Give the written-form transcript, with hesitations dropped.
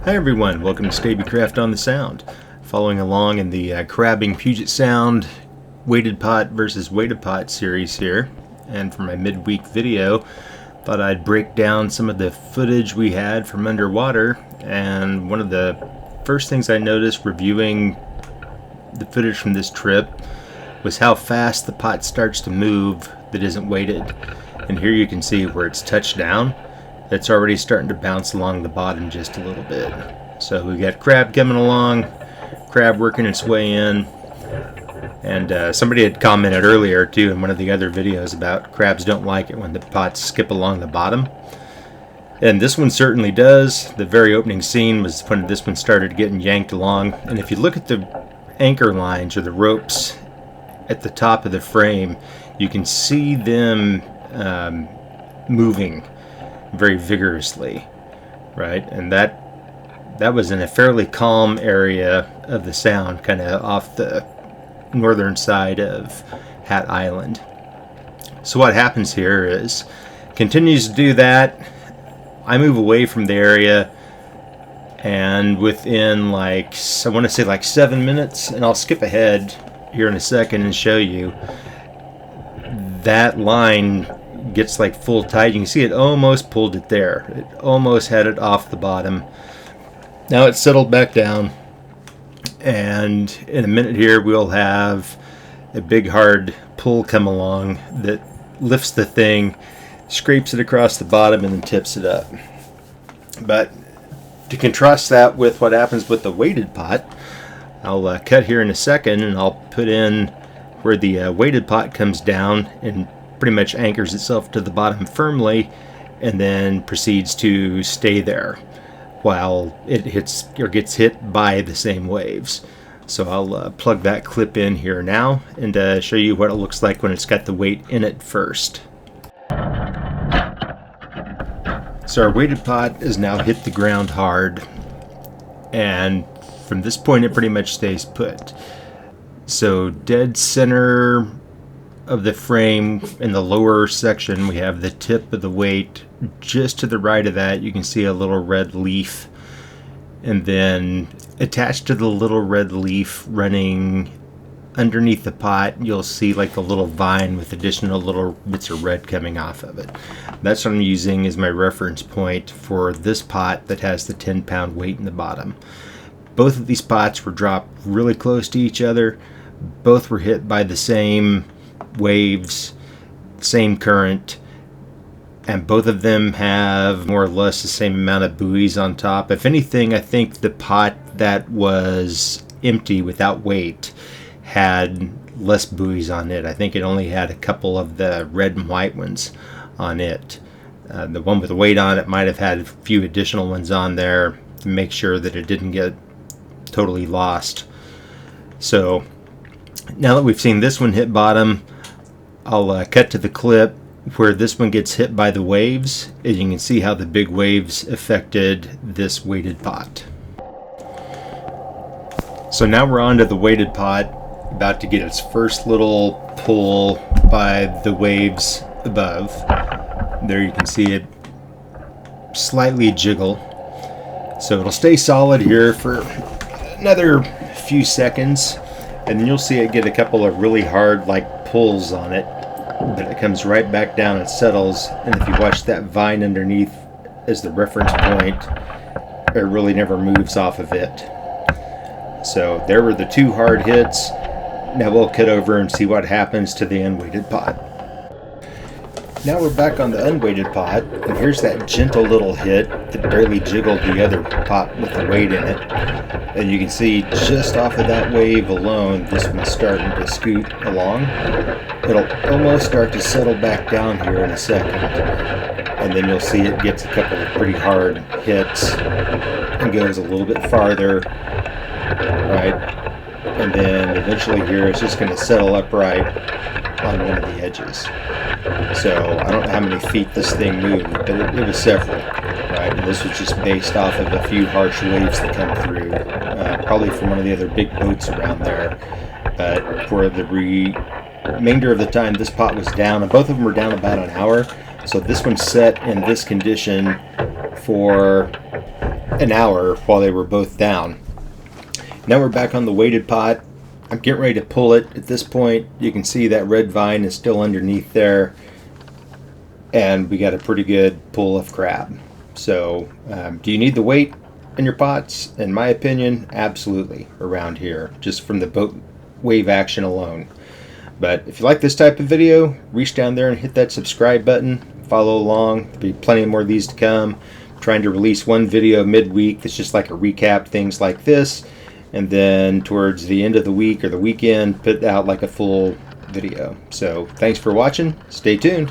Hi everyone, welcome to Stabicraft on the Sound. Following along in the crabbing Puget Sound weighted pot versus weighted pot series here. And for my midweek video, thought I'd break down some of the footage we had from underwater. And one of the first things I noticed reviewing the footage from this trip was how fast the pot starts to move that isn't weighted. And here you can see where it's touched down. It's already starting to bounce along the bottom just a little bit. So we got crab coming along, crab working its way in, and somebody had commented earlier too in one of the other videos about crabs don't like it when the pots skip along the bottom. And this one certainly does. The very opening scene was when this one started getting yanked along. And if you look at the anchor lines or the ropes at the top of the frame, you can see them moving very vigorously, right? And that was in a fairly calm area of the sound, kind of off the northern side of Hat Island. So what happens here is continues to do that. I move away from the area, and within I want to say 7 minutes, and I'll skip ahead here in a second and show you, that line gets full tide. You can see it almost pulled it there. It almost had it off the bottom. Now it's settled back down, and in a minute here we'll have a big hard pull come along that lifts the thing, scrapes it across the bottom, and then tips it up. But to contrast that with what happens with the weighted pot, I'll cut here in a second, and I'll put in where the weighted pot comes down and pretty much anchors itself to the bottom firmly, and then proceeds to stay there while it hits or gets hit by the same waves. So I'll plug that clip in here now and show you what it looks like when it's got the weight in it first. So our weighted pot has now hit the ground hard, and from this point it pretty much stays put. So dead center of the frame in the lower section, we have the tip of the weight. Just to the right of that, you can see a little red leaf, and then attached to the little red leaf, running underneath the pot, you'll see the little vine with additional little bits of red coming off of it. That's what I'm using as my reference point for this pot that has the 10-pound weight in the bottom. Both of these pots were dropped really close to each other. Both were hit by the same waves, same current, and both of them have more or less the same amount of buoys on top. If anything, I think the pot that was empty without weight had less buoys on it. I think it only had a couple of the red and white ones on it. The one with the weight on it might have had a few additional ones on there to make sure that it didn't get totally lost. So now that we've seen this one hit bottom, I'll cut to the clip where this one gets hit by the waves, and you can see how the big waves affected this weighted pot. So now we're on to the weighted pot, about to get its first little pull by the waves above. There you can see it slightly jiggle. So it'll stay solid here for another few seconds, and then you'll see it get a couple of really hard pulls on it, but it comes right back down and settles. And if you watch that vine underneath as the reference point, it really never moves off of it. So there were the two hard hits. Now we'll cut over and see what happens to the unweighted pot. Now we're back on the unweighted pot, and here's that gentle little hit that barely jiggled the other pot with the weight in it. And you can see just off of that wave alone, this one's starting to scoot along. It'll almost start to settle back down here in a second, and then you'll see it gets a couple of pretty hard hits and goes a little bit farther, right? And then eventually here it's just going to settle upright on one of the edges. So I don't know how many feet this thing moved, but it was several, right? And this was just based off of a few harsh waves that come through, probably from one of the other big boats around there. But for the remainder of the time this pot was down, and both of them were down about an hour, So this one set in this condition for an hour while they were both down. Now we're back on the weighted pot. I'm getting ready to pull it. At this point, you can see that red vine is still underneath there, and we got a pretty good pull of crab. So do you need the weight in your pots? In my opinion, absolutely, around here, just from the boat wave action alone. But if you like this type of video, reach down there and hit that subscribe button. Follow along. There'll be plenty more of these to come. I'm trying to release one video midweek that's just like a recap, things like this, and then towards the end of the week or the weekend, put out like a full video. So thanks for watching. Stay tuned.